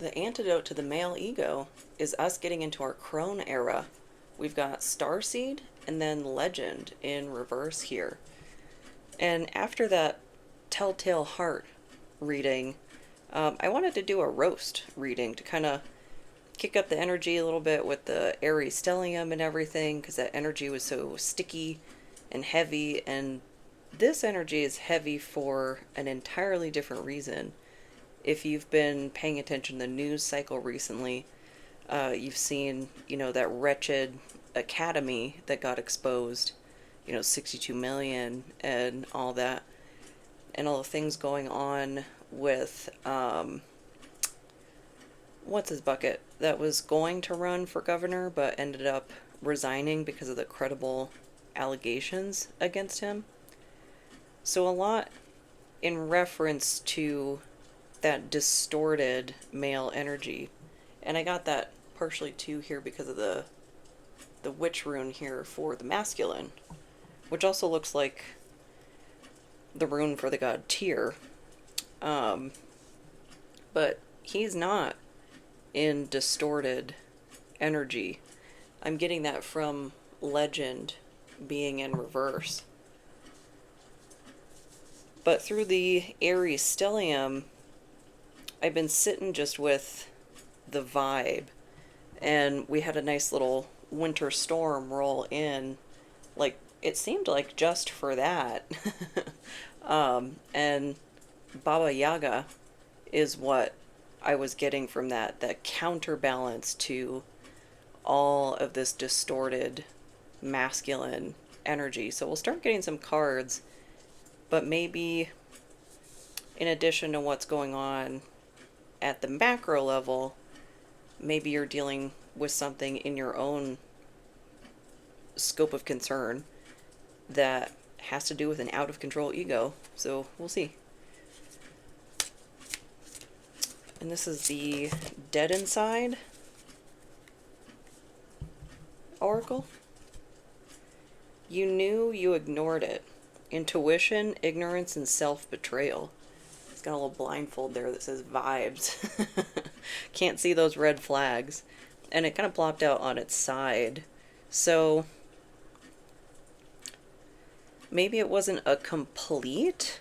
The antidote to the male ego is us getting into our crone era. We've got starseed and then legend in reverse here. And after that telltale heart reading, I wanted to do a roast reading to kind of kick up the energy a little bit with the Aries stellium and everything, because that energy was so sticky and heavy, and this energy is heavy for an entirely different reason. If you've been paying attention to the news cycle recently, you've seen, that wretched academy that got exposed, 62 million and all that, and all the things going on with, what's his bucket, that was going to run for governor but ended up resigning because of the credible allegations against him. So a lot in reference to that distorted male energy. And I got that partially too here because of the witch rune here for the masculine, which also looks like the rune for the god Tyr. But he's not in distorted energy. I'm getting that from legend being in reverse. But through the Aries stellium, I've been sitting just with the vibe, and we had a nice little winter storm roll in, like it seemed like just for that. And Baba Yaga is what I was getting from that counterbalance to all of this distorted masculine energy. So we'll start getting some cards, but maybe in addition to what's going on at the macro level, maybe you're dealing with something in your own scope of concern that has to do with an out of control ego. So we'll see. And this is the Dead Inside Oracle. You knew, you ignored it. Intuition, ignorance, and self-betrayal. It's got a little blindfold there that says vibes. Can't see those red flags. And it kind of plopped out on its side. So maybe it wasn't a complete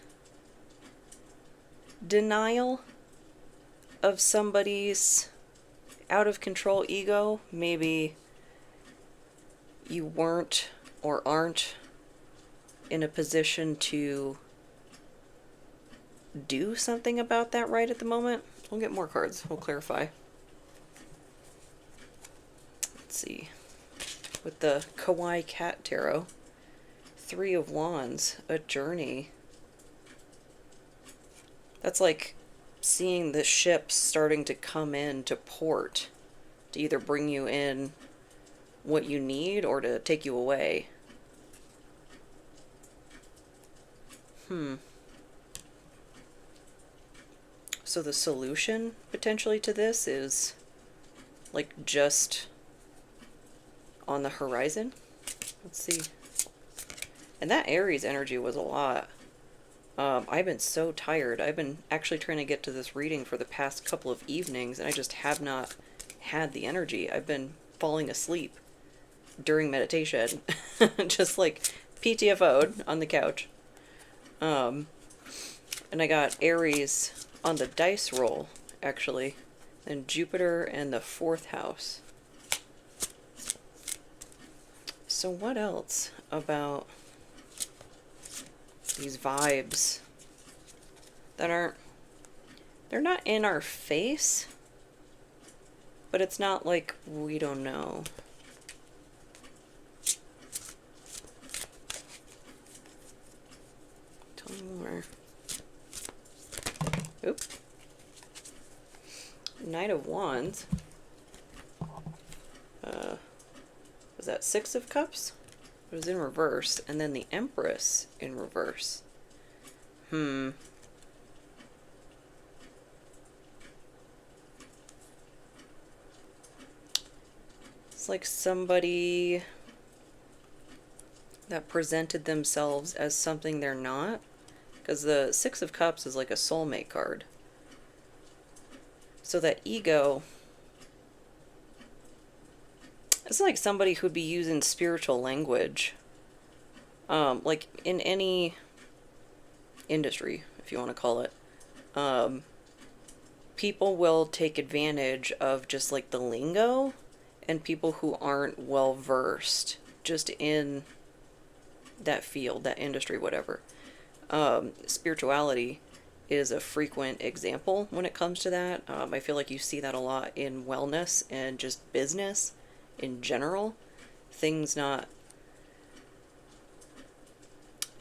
denial of somebody's out of control ego. Maybe you weren't or aren't in a position to do something about that right at the moment. We'll get more cards. We'll clarify. Let's see. With the Kawaii Cat Tarot, 3 of Wands, a journey. That's like seeing the ships starting to come in to port to either bring you in what you need or to take you away. So the solution potentially to this is like just on the horizon. Let's see. And that Aries energy was a lot. I've been so tired. I've been actually trying to get to this reading for the past couple of evenings, and I just have not had the energy. I've been falling asleep during meditation. Just like PTFO'd on the couch. And I got Aries on the dice roll, actually. And Jupiter and the 4th house. So what else about these vibes that aren't, they're not in our face, but it's not like we don't know. Tell me more. Oop. Knight of Wands. Was that 6 of Cups? It was in reverse, and then the Empress in reverse. It's like somebody that presented themselves as something they're not, because the 6 of Cups is like a soulmate card. So that ego is like somebody who'd be using spiritual language, like in any industry, if you want to call it. Um, People will take advantage of just like the lingo, and people who aren't well versed just in that field, that industry, whatever. Spirituality is a frequent example when it comes to that. I feel like you see that a lot in wellness and just business in general. Things not.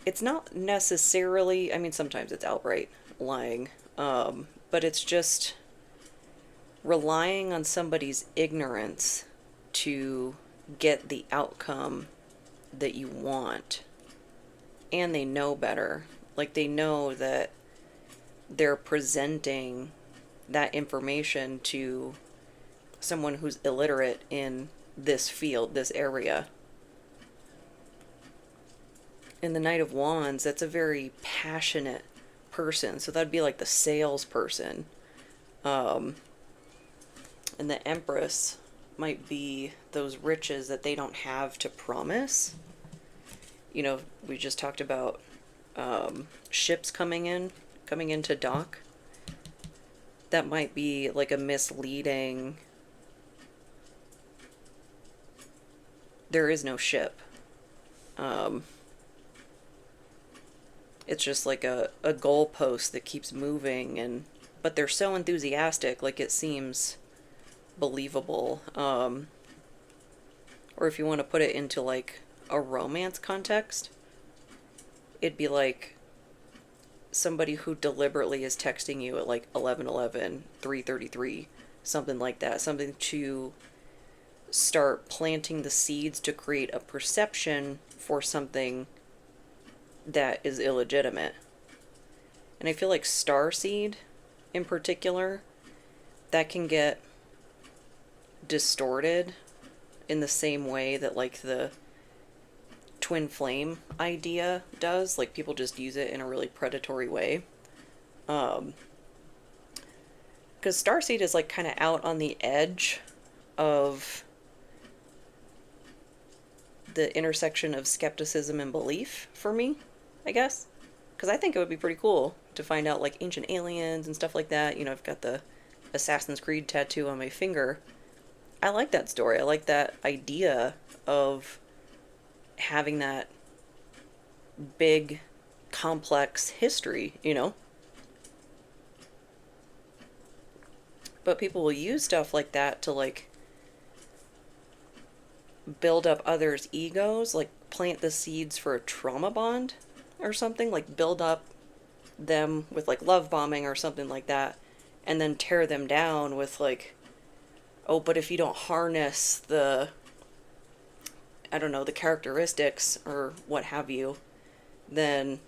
It's not necessarily, I mean, sometimes it's outright lying, but it's just relying on somebody's ignorance to get the outcome that you want. And they know better. Like, they know that they're presenting that information to someone who's illiterate in this field, this area. In the Knight of Wands, that's a very passionate person. So that'd be like the salesperson. And the Empress might be those riches that they don't have to promise. You know, we just talked about ships coming into dock. That might be like a misleading. There is no ship. It's just like a goalpost that keeps moving, but they're so enthusiastic, like it seems believable. Or if you want to put it into like a romance context, it'd be like somebody who deliberately is texting you at like 11:11, 3:33, something like that, something to start planting the seeds to create a perception for something that is illegitimate. And I feel like starseed in particular, that can get distorted in the same way that like the twin flame idea does. Like people just use it in a really predatory way. Because starseed is like kind of out on the edge of the intersection of skepticism and belief for me, I guess. Because I think it would be pretty cool to find out like ancient aliens and stuff like that. You know, I've got the Assassin's Creed tattoo on my finger. I like that story. I like that idea of having that big, complex history, you know? But people will use stuff like that to like build up others' egos, like plant the seeds for a trauma bond or something, like build up them with like love bombing or something like that, and then tear them down with like, oh, but if you don't harness the, I don't know, the characteristics or what have you, then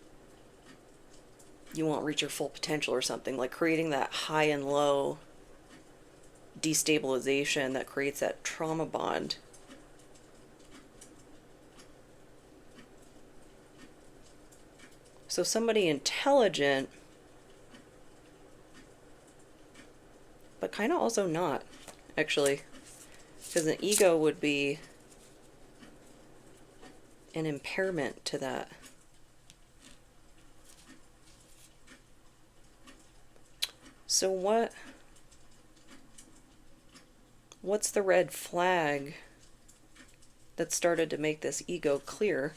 you won't reach your full potential or something. Like creating that high and low destabilization that creates that trauma bond. So somebody intelligent, but kind of also not, actually. Because an ego would be an impairment to that. So what's the red flag that started to make this ego clear?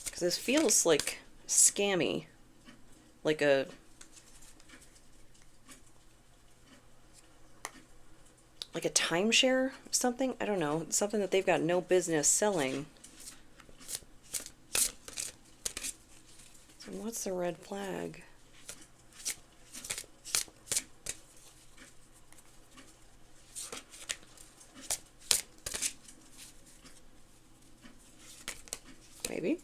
Because this feels like scammy, like a timeshare, something. I don't know, something that they've got no business selling. So what's the red flag? Maybe.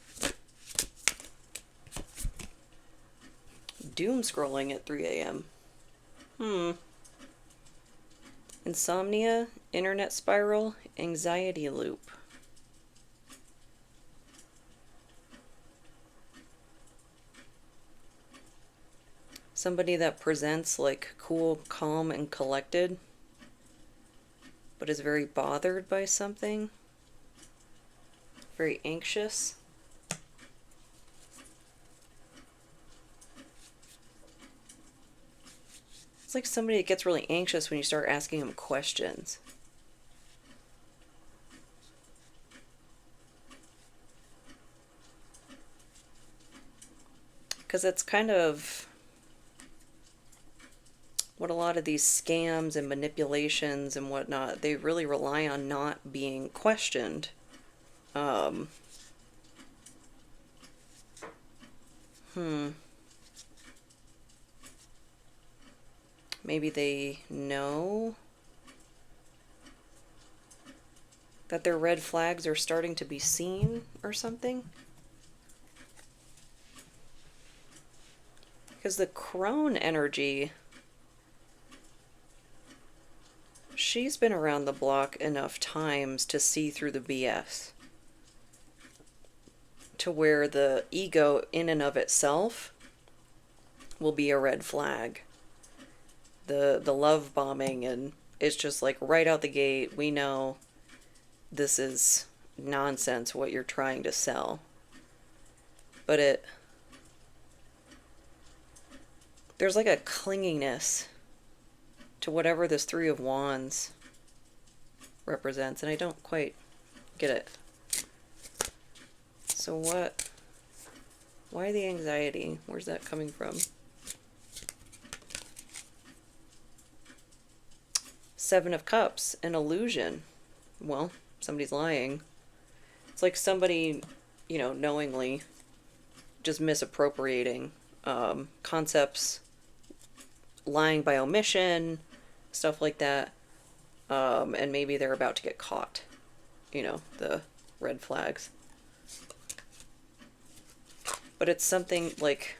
Doom scrolling at 3 a.m. Insomnia, internet spiral, anxiety loop. Somebody that presents like cool, calm, and collected, but is very bothered by something. Very anxious. It's like somebody that gets really anxious when you start asking them questions. Because it's kind of what a lot of these scams and manipulations and whatnot, they really rely on not being questioned. Maybe they know that their red flags are starting to be seen or something. Because the crone energy, she's been around the block enough times to see through the BS. To where the ego in and of itself will be a red flag. The love bombing, and it's just like right out the gate, we know this is nonsense what you're trying to sell. But there's like a clinginess to whatever this Three of Wands represents, and I don't quite get it. So why the anxiety? Where's that coming from? Seven of Cups, an illusion. Well, somebody's lying. It's like somebody, knowingly just misappropriating concepts, lying by omission, stuff like that. And maybe they're about to get caught. The red flags. But it's something like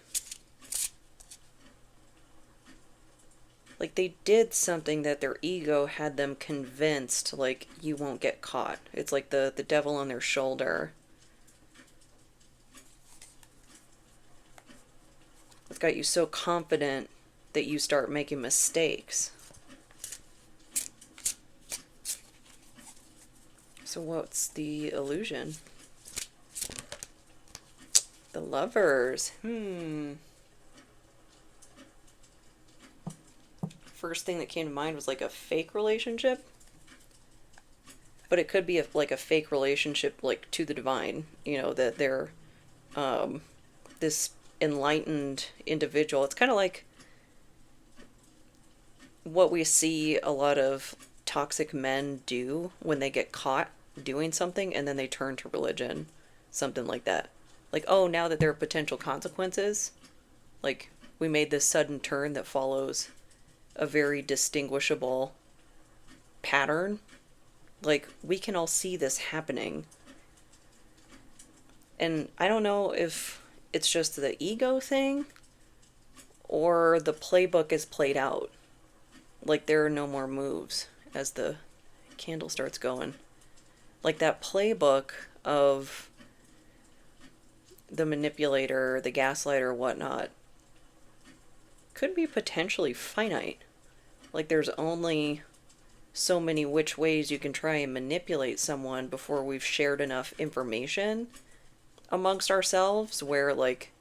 they did something that their ego had them convinced, like, you won't get caught. It's like the devil on their shoulder. It's got you so confident that you start making mistakes. So what's the illusion? The Lovers. First thing that came to mind was like a fake relationship. But it could be like a fake relationship, like to the divine. That they're this enlightened individual. It's kind of like what we see a lot of toxic men do when they get caught doing something and then they turn to religion. Something like that. Like, oh, now that there are potential consequences, like, we made this sudden turn that follows a very distinguishable pattern. Like, we can all see this happening. And I don't know if it's just the ego thing or the playbook is played out. Like, there are no more moves as the candle starts going. Like, that playbook of the manipulator, the gaslighter, whatnot, could be potentially finite. Like, there's only so many which ways you can try and manipulate someone before we've shared enough information amongst ourselves where, like,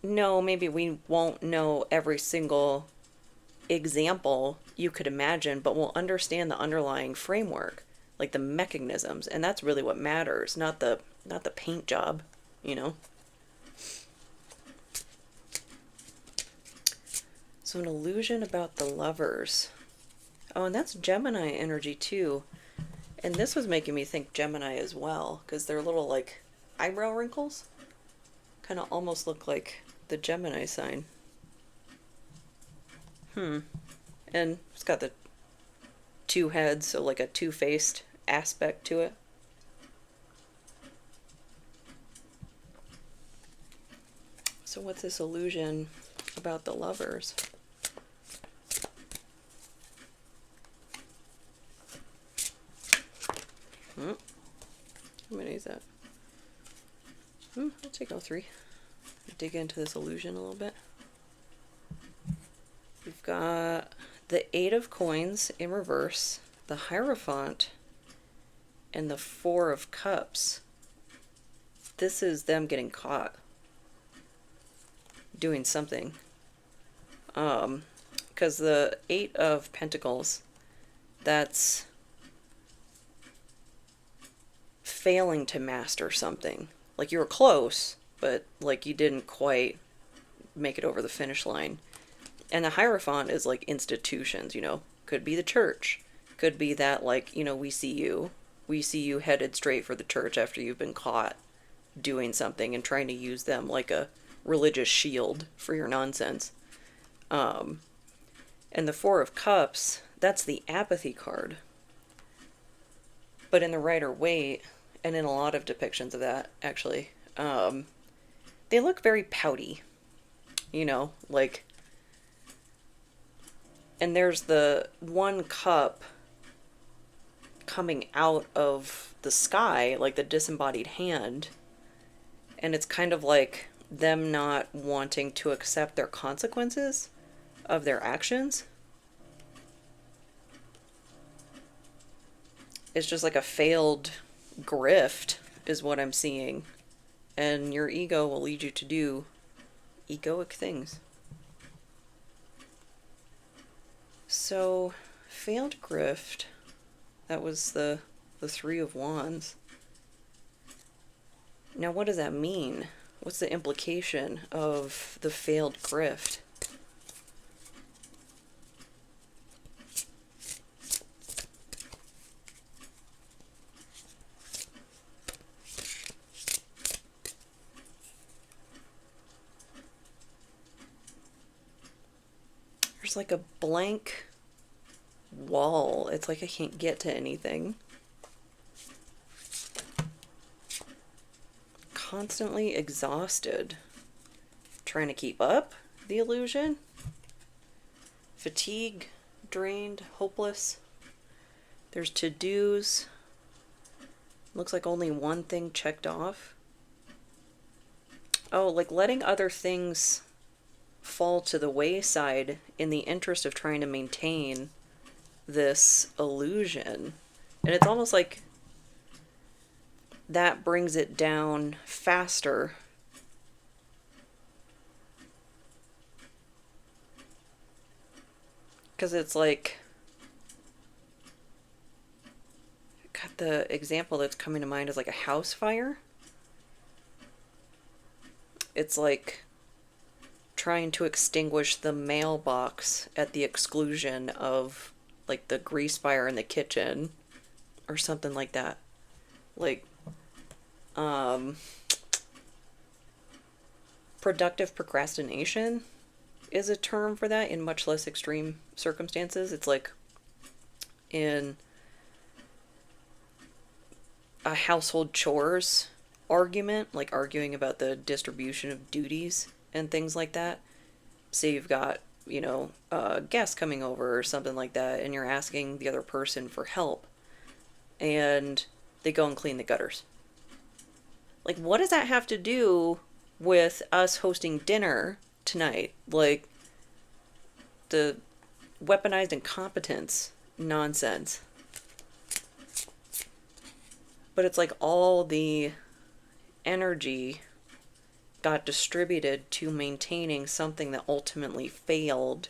no, maybe we won't know every single example you could imagine, but we'll understand the underlying framework, like the mechanisms, and that's really what matters, not the paint job, So an illusion about the Lovers. Oh, and that's Gemini energy too. And this was making me think Gemini as well, because their little, like, eyebrow wrinkles kind of almost look like the Gemini sign. And it's got the two heads, so like a two-faced aspect to it. So what's this illusion about the Lovers? How many is that? I'll take all three. Dig into this illusion a little bit. got the Eight of Coins in reverse, the Hierophant, and the Four of Cups. This is them getting caught doing something. Because the Eight of Pentacles, that's failing to master something. Like, you were close, but like you didn't quite make it over the finish line. And the Hierophant is like institutions, you know. Could be the church. Could be that, like, you know, we see you headed straight for the church after you've been caught doing something and trying to use them like a religious shield for your nonsense. And the Four of Cups, that's the apathy card. But in the Rider-Waite, and in a lot of depictions of that, actually, they look very pouty. You know, like... And there's the one cup coming out of the sky, like the disembodied hand. And it's kind of like them not wanting to accept their consequences of their actions. It's just like a failed grift is what I'm seeing. And your ego will lead you to do egoic things. So, failed grift, that was the Three of Wands. Now what does that mean? What's the implication of the failed grift? There's like a blank wall. It's like I can't get to anything. Constantly exhausted. Trying to keep up the illusion. Fatigue, drained, hopeless. There's to-dos. Looks like only one thing checked off. Oh, like letting other things fall to the wayside in the interest of trying to maintain this illusion. And it's almost like that brings it down faster. Because it's like, God, the example that's coming to mind is like a house fire. It's like trying to extinguish the mailbox at the exclusion of like the grease fire in the kitchen or something like that. Like, productive procrastination is a term for that in much less extreme circumstances. It's like in a household chores argument, like arguing about the distribution of duties and things like that. Say you've got, you know, guests coming over or something like that, and you're asking the other person for help, and they go and clean the gutters. Like, what does that have to do with us hosting dinner tonight? Like, the weaponized incompetence nonsense. But it's like all the energy got distributed to maintaining something that ultimately failed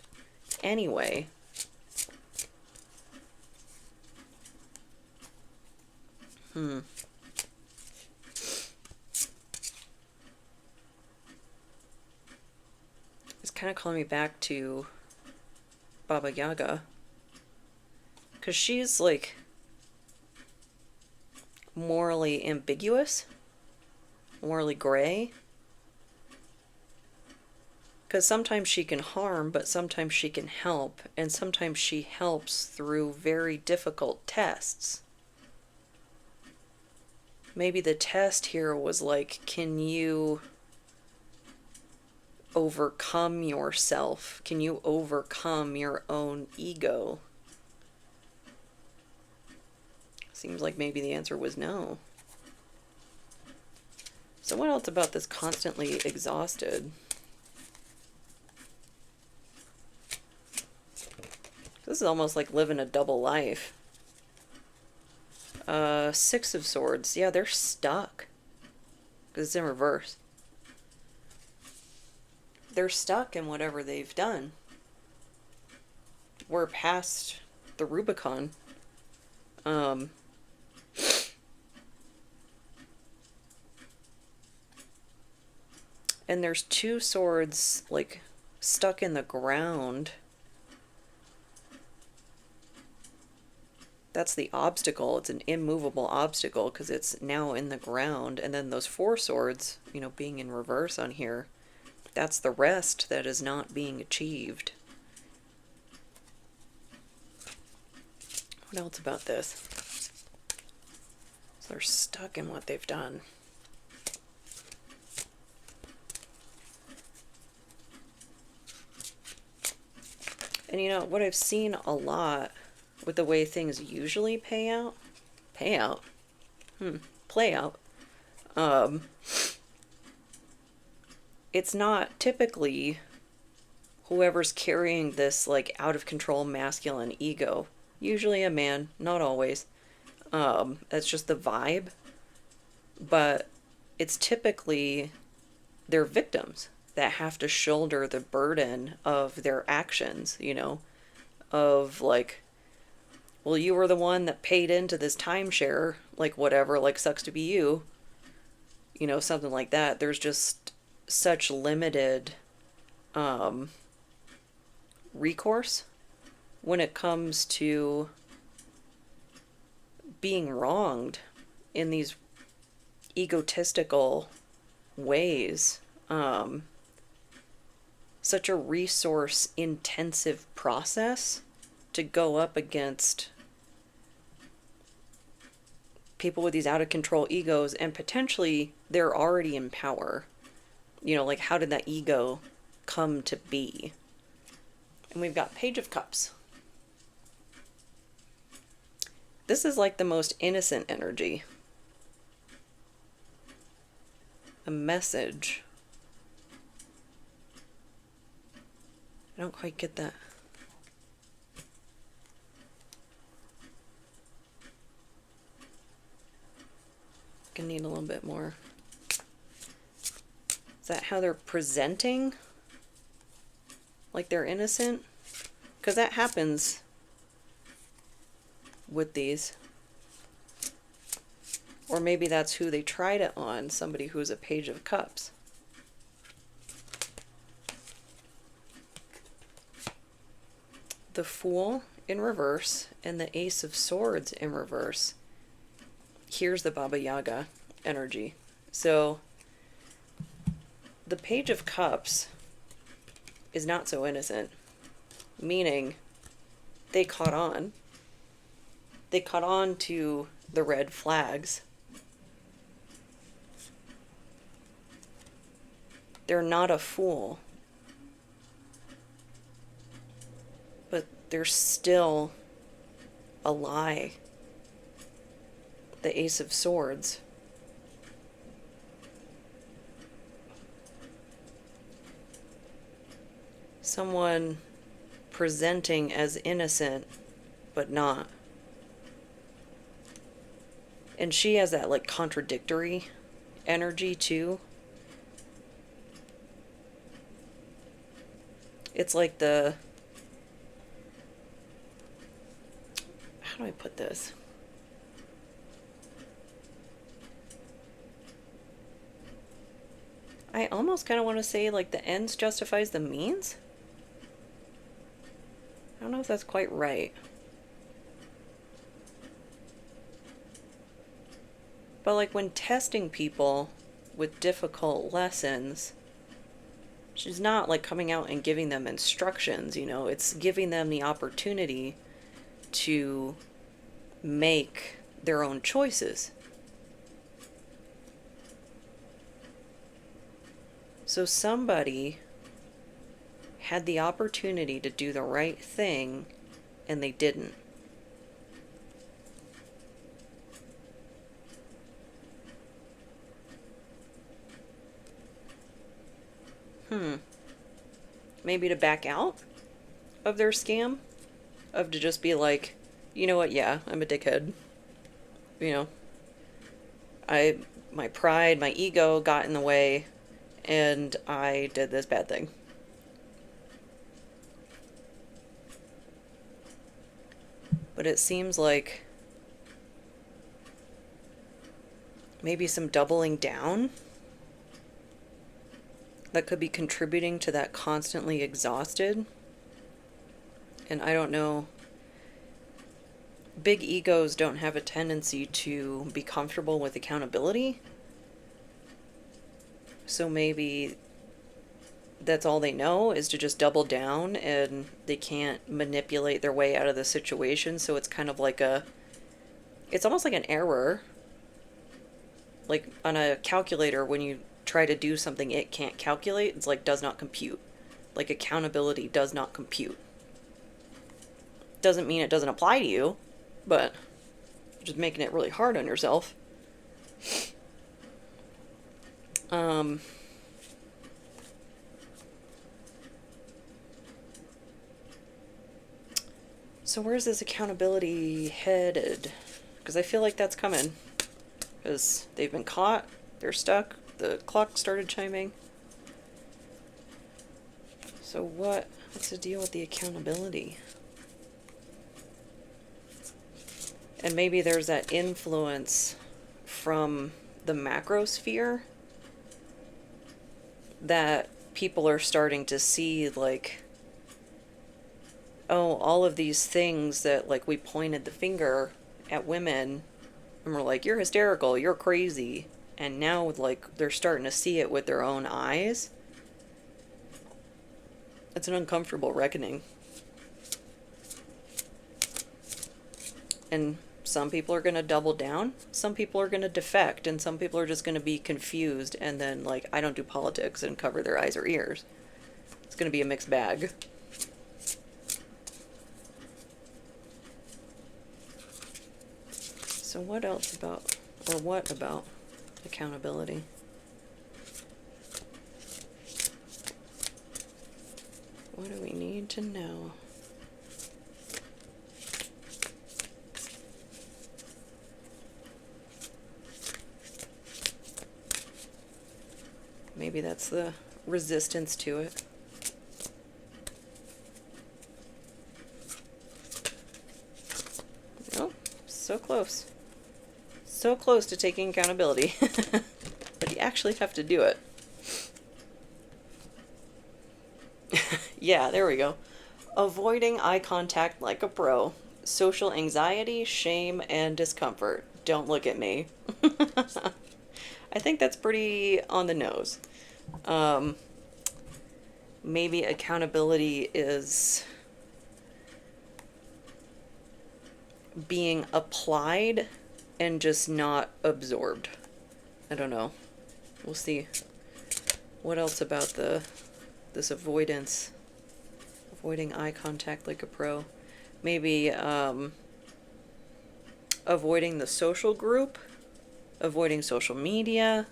anyway. It's kind of calling me back to Baba Yaga. Because she's like morally ambiguous, morally gray. Because sometimes she can harm, but sometimes she can help, and sometimes she helps through very difficult tests. Maybe the test here was like, can you overcome yourself? Can you overcome your own ego? Seems like maybe the answer was no. So what else about this constantly exhausted? This is almost like living a double life. Six of Swords. Yeah, they're stuck. Because it's in reverse. They're stuck in whatever they've done. We're past the Rubicon. And there's two swords, like, stuck in the ground. That's the obstacle. It's an immovable obstacle because it's now in the ground. And then those four swords, you know, being in reverse on here, that's the rest that is not being achieved. What else about this? So they're stuck in what they've done. And you know, what I've seen a lot with the way things usually play out, it's not typically whoever's carrying this, like, out of control masculine ego. Usually a man, not always. That's just the vibe. But it's typically their victims that have to shoulder the burden of their actions, you know, of like, well, you were the one that paid into this timeshare, like whatever, like sucks to be you, you know, something like that. There's just such limited recourse when it comes to being wronged in these egotistical ways. Such a resource intensive process to go up against people with these out of control egos, and potentially they're already in power. You know, like, how did that ego come to be? And we've got Page of Cups. This is like the most innocent energy. A message. I don't quite get that. Gonna need a little bit more. Is that how they're presenting? Like they're innocent? Because that happens with these. Or maybe that's who they tried it on, somebody who's a Page of Cups. The Fool in reverse and the Ace of Swords in reverse. Here's the Baba Yaga energy. So the Page of Cups is not so innocent, meaning they caught on. They caught on to the red flags. They're not a fool, but they're still a lie. The Ace of Swords. Someone presenting as innocent, but not. And she has that, like, contradictory energy, too. It's like the... How do I put this? I almost kind of want to say, like, the ends justifies the means? I don't know if that's quite right. But, like, when testing people with difficult lessons, she's not, like, coming out and giving them instructions, you know? It's giving them the opportunity to make their own choices. So somebody had the opportunity to do the right thing, and they didn't. Maybe to back out of their scam of to just be like, you know what, yeah, I'm a dickhead. You know, my pride, my ego got in the way, and I did this bad thing. But it seems like maybe some doubling down that could be contributing to that constantly exhausted. And I don't know. Big egos don't have a tendency to be comfortable with accountability. So maybe that's all they know is to just double down, and they can't manipulate their way out of the situation. So it's kind of like it's almost like an error. Like on a calculator, when you try to do something it can't calculate, it's like does not compute. Like accountability does not compute. Doesn't mean it doesn't apply to you, but just making it really hard on yourself. So where's this accountability headed? Because I feel like that's coming. Because they've been caught, they're stuck, the clock started chiming. So what's the deal with the accountability? And maybe there's that influence from the macrosphere that people are starting to see, like, oh, all of these things that, like, we pointed the finger at women and we're like, you're hysterical, you're crazy. And now, like, they're starting to see it with their own eyes. It's an uncomfortable reckoning. And some people are going to double down, some people are going to defect, and some people are just going to be confused and then, like, I don't do politics and cover their eyes or ears. It's going to be a mixed bag. So what about accountability? What do we need to know? Maybe that's the resistance to it. Oh, so close. So close to taking accountability. But you actually have to do it. Yeah, there we go. Avoiding eye contact like a pro. Social anxiety, shame, and discomfort. Don't look at me. I think that's pretty on the nose. Maybe accountability is being applied and just not absorbed. I don't know. We'll see. What else about this avoidance? Avoiding eye contact like a pro. Maybe avoiding the social group. Avoiding social media.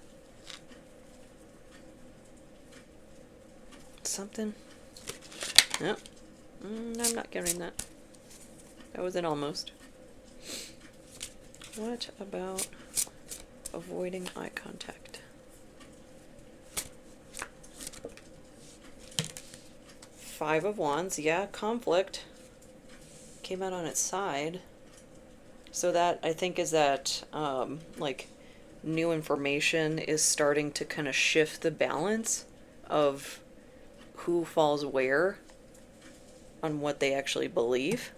Something. Yep. I'm not getting that. That was an almost. What about avoiding eye contact? Five of Wands. Yeah, conflict. Came out on its side. So that, I think, is that, like, new information is starting to kind of shift the balance of who falls where on what they actually believe.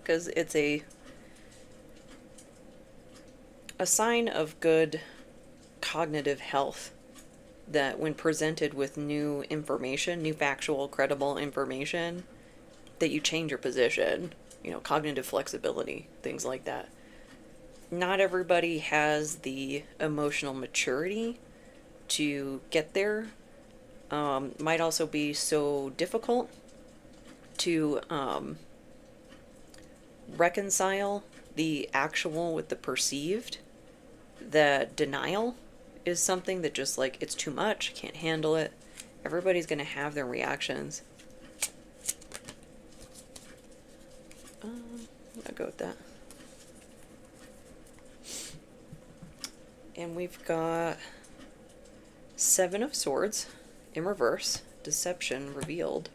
Because it's a sign of good cognitive health that when presented with new information, new factual, credible information, that you change your position. You know, cognitive flexibility, things like that. Not everybody has the emotional maturity to get there. Might also be so difficult to reconcile the actual with the perceived that denial is something that just, like, it's too much, can't handle it. Everybody's going to have their reactions. I'll go with that. And we've got Seven of Swords in reverse, deception revealed.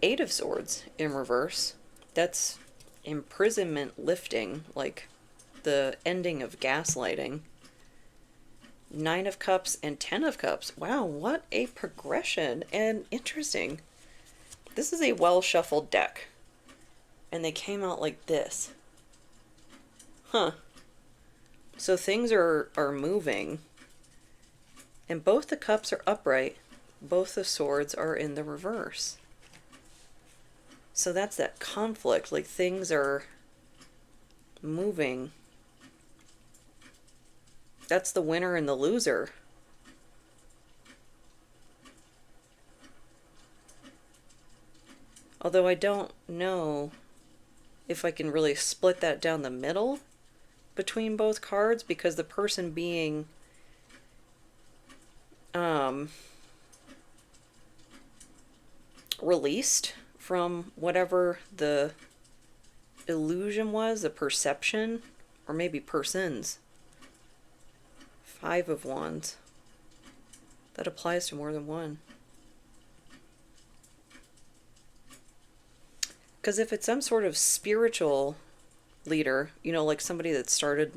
Eight of Swords in reverse, that's imprisonment lifting, like the ending of gaslighting. Nine of Cups and Ten of Cups. Wow, what a progression, and interesting. This is a well-shuffled deck, and they came out like this. Huh. So things are moving, and both the cups are upright, both the swords are in the reverse. So that's that conflict, like things are moving. That's the winner and the loser. Although I don't know if I can really split that down the middle between both cards, because the person being released from whatever the illusion was, the perception, or maybe persons. Five of Wands. That applies to more than one. Because if it's some sort of spiritual leader, you know, like somebody that started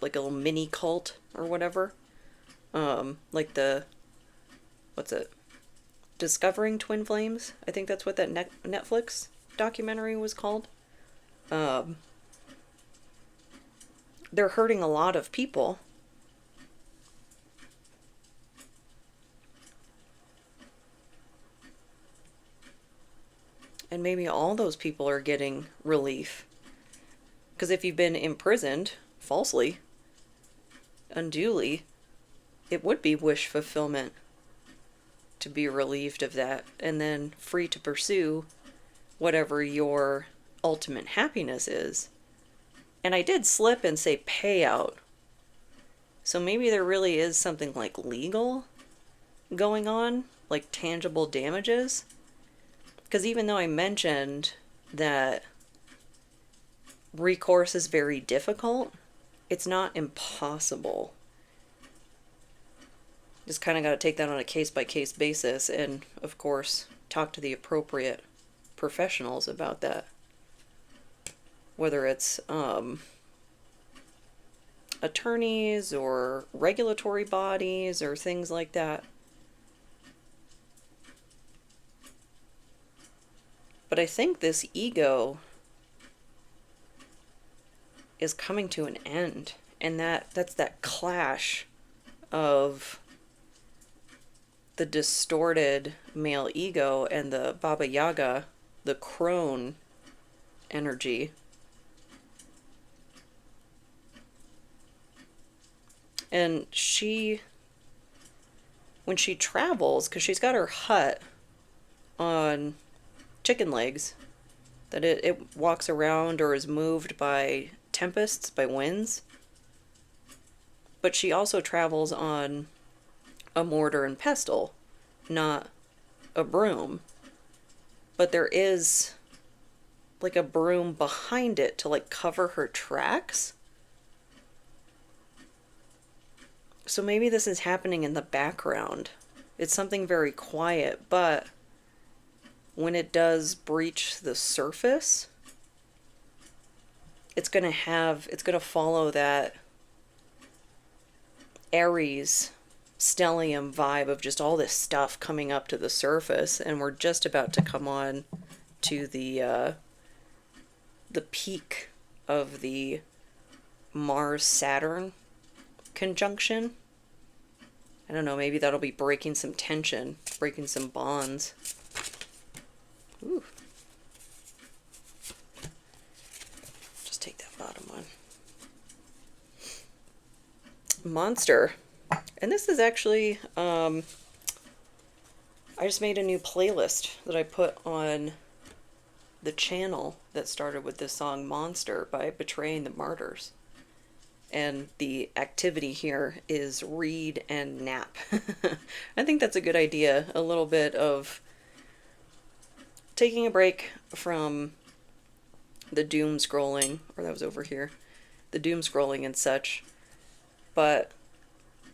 like a little mini cult or whatever, like the, what's it, Discovering Twin Flames? I think that's what that Netflix documentary was called. They're hurting a lot of people. And maybe all those people are getting relief. Because if you've been imprisoned falsely, unduly, it would be wish fulfillment to be relieved of that, and then free to pursue whatever your ultimate happiness is. And I did slip and say payout. So maybe there really is something like legal going on, like tangible damages. Because even though I mentioned that recourse is very difficult, it's not impossible. Just kind of got to take that on a case-by-case basis, and of course talk to the appropriate professionals about that. Whether it's attorneys or regulatory bodies or things like that. But I think this ego is coming to an end, and that's that clash of the distorted male ego and the Baba Yaga, the crone energy. And she, when she travels, because she's got her hut on chicken legs, that it walks around or is moved by tempests, by winds. But she also travels on a mortar and pestle, not a broom. But there is like a broom behind it to like cover her tracks. So maybe this is happening in the background. It's something very quiet, but when it does breach the surface, it's going to follow that Aries stellium vibe of just all this stuff coming up to the surface, and we're just about to come on to the peak of the Mars-Saturn conjunction. I don't know, maybe that'll be breaking some tension, breaking some bonds. Ooh. Just take that bottom one. Monster. And this is actually, I just made a new playlist that I put on the channel that started with this song Monster by Betraying the Martyrs. And the activity here is read and nap. I think that's a good idea. A little bit of taking a break from the doom scrolling, or that was over here, the doom scrolling and such. But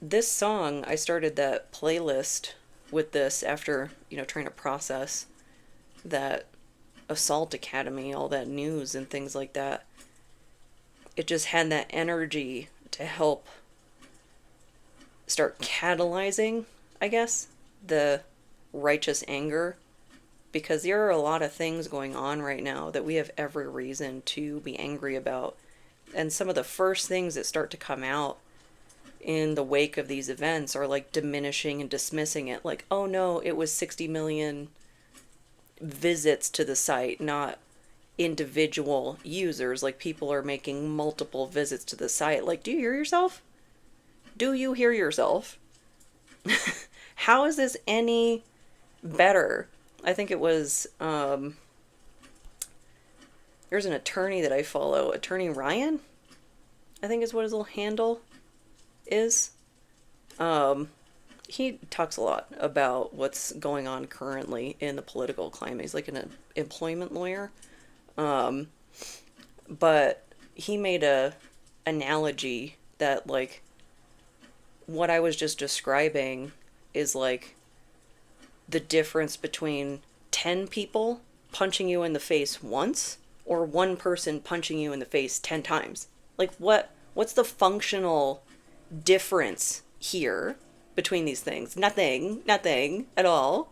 this song, I started that playlist with this after, trying to process that Assault Academy, all that news and things like that. It just had that energy to help start catalyzing, I guess, the righteous anger, because there are a lot of things going on right now that we have every reason to be angry about. And some of the first things that start to come out in the wake of these events are like diminishing and dismissing it. Like, oh no, it was 60 million visits to the site, not individual users. Like, people are making multiple visits to the site. Like, do you hear yourself? Do you hear yourself? How is this any better? I think it was, there's an attorney that I follow, Attorney Ryan, I think is what his little handle is. He talks a lot about what's going on currently in the political climate. He's like an employment lawyer. But he made a analogy that, like, what I was just describing is like the difference between 10 people punching you in the face once or one person punching you in the face 10 times. Like, what's the functional difference here between these things? Nothing at all.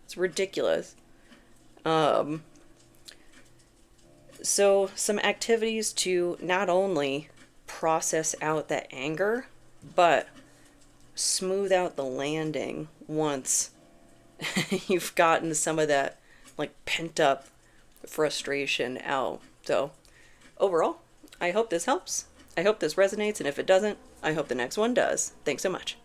It's ridiculous. So some activities to not only process out that anger, but smooth out the landing once you've gotten some of that, like, pent up frustration out. So overall, I hope this helps. I hope this resonates, and if it doesn't, I hope the next one does. Thanks so much.